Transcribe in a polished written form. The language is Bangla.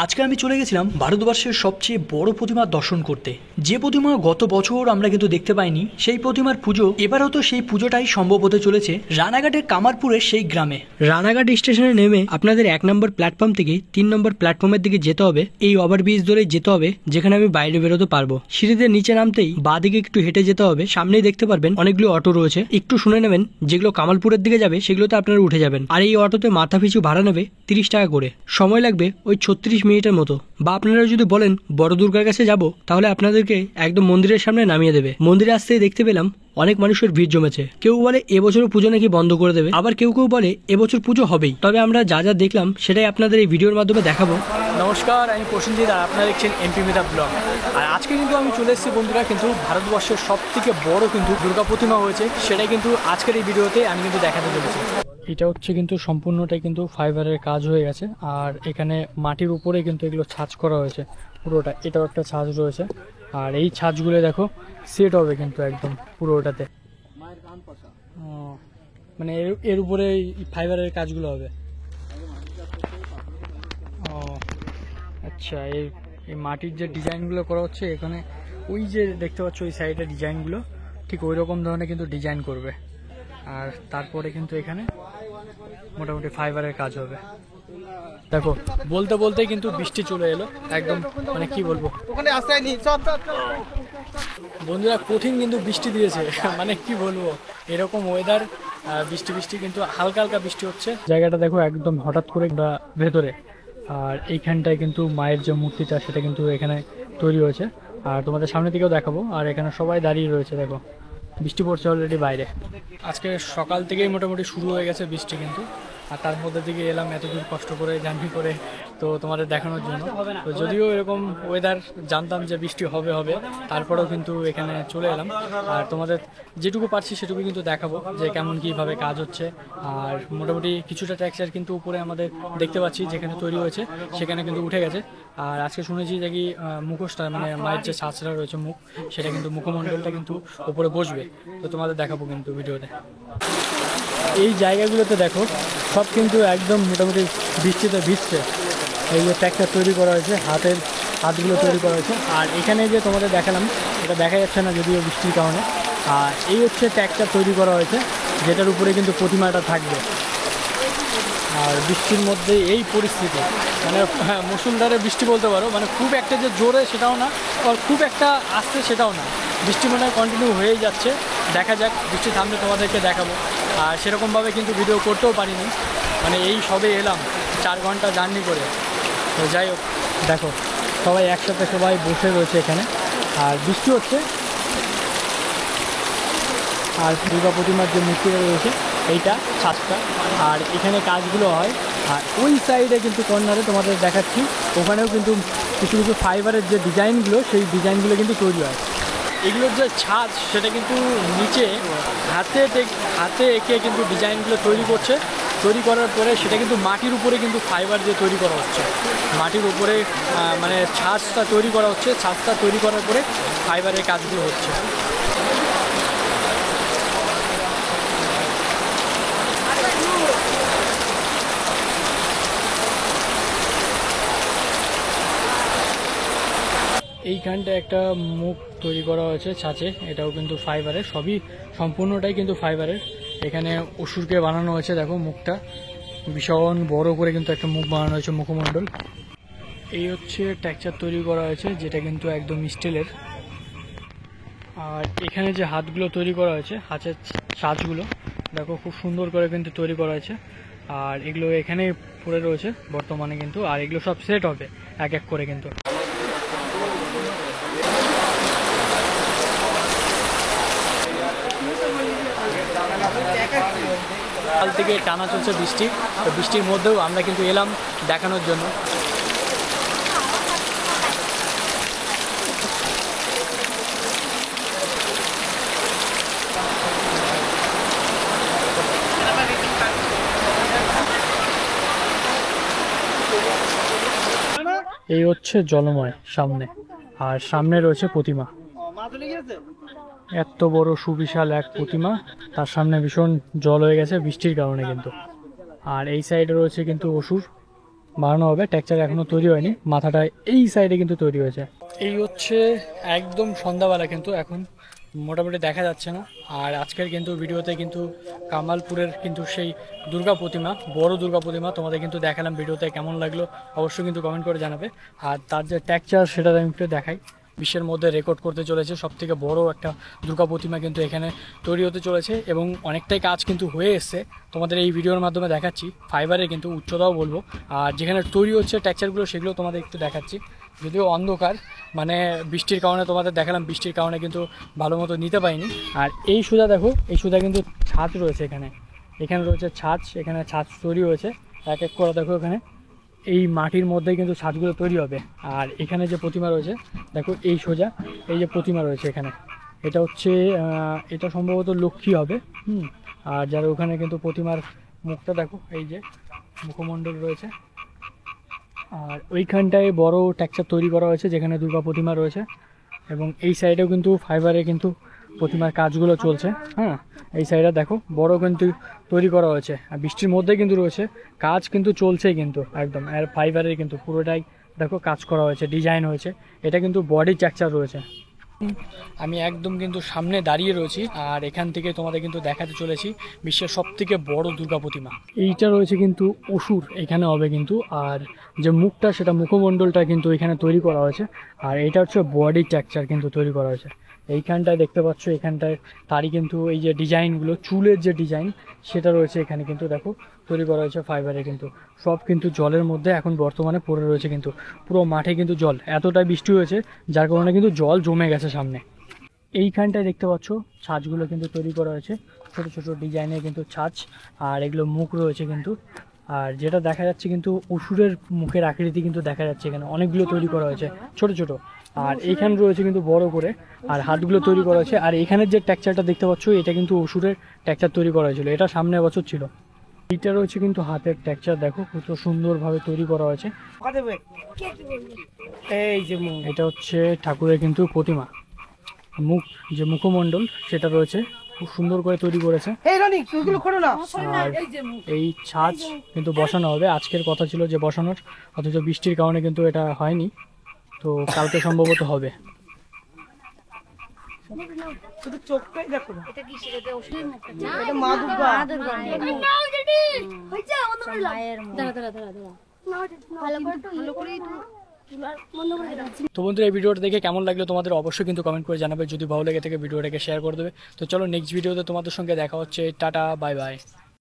আজকে আমি চলে গেছিলাম ভারতবর্ষের সবচেয়ে বড় প্রতিমা দর্শন করতে। যে প্রতিমা গত বছর আমরা কিন্তু দেখতে পাইনি, সেই প্রতিমার পুজো এবার হয়তো সেই পুজোটাই সম্ভব হতে চলেছে রানাঘাটের কামারপুরের সেই গ্রামে। রানাঘাট স্টেশনে নেমে আপনাদের 1 নম্বর প্ল্যাটফর্ম থেকে 3 নম্বর প্ল্যাটফর্মের দিকে যেতে হবে। এই ওভারব্রিজ ধরে যেতে হবে, যেখানে আমি বাইরে বেরোতে পারবো। সিঁড়িতে নিচে নামতেই বাঁ দিকে একটু হেঁটে যেতে হবে, সামনেই দেখতে পারবেন অনেকগুলো অটো রয়েছে। একটু শুনে নেবেন, যেগুলো কামালপুরের দিকে যাবে সেগুলোতে আপনারা উঠে যাবেন। আর এই অটোতে মাথা পিছু ভাড়া নেবে 30 টাকা করে। সময় লাগবে ওই 36 মিনিটের মতো। বা আপনারা যদি বলেন বড় দুর্গার কাছে যাব, তাহলে আপনাদেরকে একদম মন্দিরের সামনে নামিয়ে দেবে। মন্দিরে আসতেই দেখতে পেলাম অনেক মানুষের ভিড় জমেছে। কেউ বলে এবছরও পুজো নাকি বন্ধ করে দেবে, আবার কেউ কেউ বলে এবছর পুজো হবেই। তবে আমরা যা যা দেখলাম সেটাই আপনাদের এই ভিডিওর মাধ্যমে দেখাবো। নমস্কার, আমি প্রসেনজিৎ আর আপনারা দেখছেন এমপি মেধা ব্লগ। আর আজকে কিন্তু আমি চলে এসেছি বন্ধুরা, কিন্তু ভারতবর্ষের সব থেকে বড় কিন্তু দুর্গা প্রতিমা হয়েছে, সেটাই কিন্তু আজকের এই ভিডিওতে আমি কিন্তু দেখাতে চলেছি। এটা হচ্ছে কিন্তু সম্পূর্ণটাই কিন্তু ফাইবারের কাজ হয়ে গেছে। আর এখানে মাটির উপরে কিন্তু এগুলো ছাঁচ করা হয়েছে পুরোটা। এটাও একটা ছাঁচ রয়েছে, আর এই ছাঁচগুলো দেখো সেট হবে কিন্তু একদম পুরোটাতে। মানে এর উপরে ফাইবারের কাজগুলো হবে। ও আচ্ছা, এই মাটির যে ডিজাইনগুলো করা হচ্ছে এখানে, ওই যে দেখতে পাচ্ছ ওই সাইডের ডিজাইনগুলো ঠিক ওই রকম ধরনের কিন্তু ডিজাইন করবে। আর তারপরে কিন্তু এখানে মোটামুটি ফাইবারের কাজ হবে। দেখো বলতে বলতেই কিন্তু বৃষ্টি চলে এলো একদম, মানে কি বলবো বন্ধুরা, কঠিন কিন্তু বৃষ্টি দিয়েছে। মানে কি বলবো, এরকম ওয়েদার, বৃষ্টি বৃষ্টি কিন্তু হালকা হালকা বৃষ্টি হচ্ছে। জায়গাটা দেখো একদম হঠাৎ করে ভেতরে। আর এইখানটায় কিন্তু মায়ের যে মূর্তিটা সেটা কিন্তু এখানে তৈরি হয়েছে, আর তোমাদের সামনে থেকেও দেখাবো। আর এখানে সবাই দাঁড়িয়ে রয়েছে, দেখো বৃষ্টি পড়ছে অলরেডি বাইরে। আজকে সকাল থেকেই মোটামুটি শুরু হয়ে গেছে বৃষ্টি কিন্তু। আর তার মধ্যে থেকে এলাম এত দূর কষ্ট করে জার্নি করে তো তোমাদের দেখানোর জন্য। তো যদিও এরকম ওয়েদার জানতাম যে বৃষ্টি হবে হবে, তারপরেও কিন্তু এখানে চলে এলাম। আর তোমাদের যেটুকু পারছি সেটুকু কিন্তু দেখাবো যে কেমন কীভাবে কাজ হচ্ছে। আর মোটামুটি কিছুটা টেক্সচার কিন্তু উপরে আমাদের দেখতে পাচ্ছি, যেখানে তৈরি হয়েছে সেখানে কিন্তু উঠে গেছে। আর আজকে শুনেছি যে কি মুখোশটা, মানে মায়ের যে ছাঁচটা রয়েছে মুখ, সেটা কিন্তু মুখমণ্ডলটা কিন্তু উপরে বসবে। তো তোমাদের দেখাবো কিন্তু ভিডিওতে। এই জায়গাগুলোতে দেখো সব কিন্তু একদম মোটামুটি বৃষ্টিতে ভিজছে। এই যে ট্যাক্টার তৈরি করা হয়েছে, হাতগুলো তৈরি করা হয়েছে। আর এখানে যে তোমাদের দেখালাম, এটা দেখা যাচ্ছে না যদিও বৃষ্টির কারণে। আর এই হচ্ছে ট্যাক্টার তৈরি করা হয়েছে, যেটার উপরে কিন্তু প্রতিমাটা থাকবে। আর বৃষ্টির মধ্যে এই পরিস্থিতি, মানে মুষলধারে বৃষ্টি বলতে পারো, মানে খুব একটা যে জোরে সেটাও না, আর খুব একটা আস্তে সেটাও না। বৃষ্টি মনে হয় কন্টিনিউ হয়েই যাচ্ছে। দেখা যাক, বৃষ্টি থামলে তোমাদেরকে দেখাবো। আর সেরকমভাবে কিন্তু ভিডিও করতেও পারিনি, মানে এই সবে এলাম 4 ঘন্টা জার্নি করে। তো যাই হোক, দেখো সবাই একসাথে সবাই বসে রয়েছে এখানে, আর বৃষ্টি হচ্ছে। আর দুর্গা প্রতিমার যে মূর্তিটা রয়েছে এইটা ছাঁচটা, আর এখানে কাজগুলো হয়। আর ওই সাইডে কিন্তু কর্নারে তোমাদের দেখাচ্ছি, ওখানেও কিন্তু কিছু কিছু ফাইবারের যে ডিজাইনগুলো, সেই ডিজাইনগুলো কিন্তু তৈরি হয়। এগুলোর যে ছাঁচ সেটা কিন্তু নিচে হাতে এঁকে কিন্তু ডিজাইনগুলো তৈরি করছে। তৈরি করার পরে সেটা কিন্তু মাটির উপরে কিন্তু ফাইবার দিয়ে তৈরি করা হচ্ছে। মাটির উপরে মানে ছাঁচটা তৈরি করা হচ্ছে, ছাঁচটা তৈরি করার পরে ফাইবারের কাজগুলো হচ্ছে। এইখানটা একটা মুখ তৈরি করা হয়েছে ছাঁচে, এটাও কিন্তু ফাইবারের, সবই সম্পূর্ণটাই কিন্তু ফাইবারের। এখানে অসুরকে বানানো হয়েছে, দেখো মুখটা ভীষণ বড় করে কিন্তু একটা মুখ বানানো হয়েছে, মুখমণ্ডল। এই হচ্ছে টেক্সচার তৈরি করা হয়েছে, যেটা কিন্তু একদম স্টিলের। আর এখানে যে হাতগুলো তৈরি করা হয়েছে, হাতের ছাঁচগুলো দেখো খুব সুন্দর করে কিন্তু তৈরি করা হয়েছে। আর এগুলো এখানে পড়ে রয়েছে বর্তমানে কিন্তু, আর এগুলো সব সেট হবে এক এক করে কিন্তু। কাল থেকে টানা চলছে বৃষ্টি, তো বৃষ্টির মধ্যেও আমরা কিন্তু এলাম দেখানোর জন্য। এই হচ্ছে জলময় সামনে, আর সামনে রয়েছে প্রতিমা। এত বড় সুবিশাল এক প্রতিমা, তার সামনে ভীষণ জল হয়ে গেছে বৃষ্টির কারণে কিন্তু। আর এই সাইডে রয়েছে কিন্তু অসুর, বানানো হবে। টেক্সচার এখনো তৈরি হয়নি, মাথাটা এই সাইডে কিন্তু তৈরি হয়েছে। এই হচ্ছে একদম সন্ধ্যাবেলা, কিন্তু এখন মোটামুটি দেখা যাচ্ছে না। আর আজকের কিন্তু ভিডিওতে কিন্তু কামালপুরের কিন্তু সেই দুর্গা প্রতিমা, বড় দুর্গা প্রতিমা তোমাদের কিন্তু দেখালাম। ভিডিওতে কেমন লাগলো অবশ্যই কিন্তু কমেন্ট করে জানাবে। আর তার যে টেক্সচার সেটা আমি একটু দেখাই। বিশ্বের মধ্যে রেকর্ড করতে চলেছে, সবথেকে বড় একটা দুর্গা প্রতিমা কিন্তু এখানে তৈরি হতে চলেছে এবং অনেকটাই কাজ কিন্তু হয়ে এসছে। তোমাদের এই ভিডিওর মাধ্যমে দেখাচ্ছি। ফাইবারের কিন্তু উচ্চতাও বলবো, আর যেখানে তৈরি হচ্ছে টেক্সচারগুলো সেগুলো তোমাদের একটু দেখাচ্ছি। যদিও অন্ধকার, মানে বৃষ্টির কারণে তোমাদের দেখালাম, বৃষ্টির কারণে কিন্তু ভালো মতো নিতে পারিনি। আর এই সুজা দেখো, এই সুজা কিন্তু ছাদ রয়েছে এখানে, এখানে রয়েছে ছাদ, এখানে ছাদ তৈরি হয়েছে এক এক করে। দেখো এখানে এই মাটির মধ্যে কিন্তু ছাদগুলো তৈরি হবে। আর এখানে যে প্রতিমা রয়েছে দেখো, এই সোজা এই যে প্রতিমা রয়েছে এখানে, এটা হচ্ছে এটা সম্ভবত লক্ষ্মী হবে। আর যারা ওখানে কিন্তু প্রতিমার মুখটা দেখো, এই যে মুখমণ্ডল রয়েছে। আর ওইখানটায় বড় টেক্সচার তৈরি করা হয়েছে যেখানে দুর্গা প্রতিমা রয়েছে, এবং এই সাইডেও কিন্তু ফাইবারে কিন্তু প্রতিমার কাজগুলো চলছে। হ্যাঁ, এই সাইডে দেখো বড় কিন্তু তৈরি করা হয়েছে, আর বৃষ্টির মধ্যে কিন্তু রয়েছে, কাজ কিন্তু চলছেই কিন্তু একদম। আর ফাইবারের কিন্তু পুরোটাই দেখো কাজ করা হয়েছে, ডিজাইন হয়েছে। এটা কিন্তু বডি টেক্সচার রয়েছে। আমি একদম কিন্তু সামনে দাঁড়িয়ে রয়েছি, আর এখান থেকে তোমাদের কিন্তু দেখাতে চলেছি বিশ্বের সবথেকে বড় দুর্গা প্রতিমা। এইটা রয়েছে কিন্তু অসুর এখানে হবে কিন্তু, আর যে মুখটা সেটা মুখমণ্ডলটা কিন্তু এখানে তৈরি করা হয়েছে। আর এটা হচ্ছে বডি টেক্সচার কিন্তু তৈরি করা হয়েছে। এইখানটায় দেখতে পাচ্ছ, এখানটায় তারই কিন্তু এই যে ডিজাইনগুলো, চুলের যে ডিজাইন সেটা রয়েছে এখানে কিন্তু দেখো তৈরি করা হয়েছে ফাইবারে। কিন্তু সব কিন্তু জলের মধ্যে এখন বর্তমানে পড়ে রয়েছে, কিন্তু পুরো মাঠে কিন্তু জল, এতটাই বৃষ্টি হয়েছে যার কারণে কিন্তু জল জমে গেছে সামনে। এইখানটায় দেখতে পাচ্ছ ছাঁচগুলো কিন্তু তৈরি করা হয়েছে, ছোট ছোট ডিজাইনের কিন্তু ছাঁচ। আর এগুলো মুখ রয়েছে কিন্তু, আর যেটা দেখা যাচ্ছে কিন্তু অসুরের মুখের আকৃতি কিন্তু দেখা যাচ্ছে এখানে, অনেকগুলো তৈরি করা হয়েছে ছোট ছোট। আর এইখানে রয়েছে কিন্তু বড় করে, আর হাতগুলো তৈরি করা হয়েছে। আর এখানের যে টেক্সচারটা দেখতে পাচ্ছ, এটা কিন্তু অসুরের টেক্সচার তৈরি করা হয়েছিল, এটা সামনের বছর ছিল। এইটা রয়েছে কিন্তু হাতের টেক্সচার, দেখো কত সুন্দরভাবে তৈরি করা হয়েছে। এই যে এটা হচ্ছে ঠাকুরের কিন্তু প্রতিমা, মুখ যে মুখমণ্ডল সেটা রয়েছে, খুব সুন্দর করে তৈরি করেছে। আর এই ছাঁচ কিন্তু বসানো হবে, আজকের কথা ছিল যে বসানোর, অথচ বৃষ্টির কারণে কিন্তু এটা হয়নি, তো কালকে সম্ভবত হবে। তো বন্ধুরা, এই ভিডিওটা দেখে কেমন লাগলো তোমাদের অবশ্যই কিন্তু কমেন্ট করে জানাবে। যদি ভালো লেগে থাকে ভিডিওটাকে শেয়ার করে দেবে। তো চলো নেক্সট ভিডিওতে তোমাদের সঙ্গে দেখা হচ্ছে। Tata, bye bye.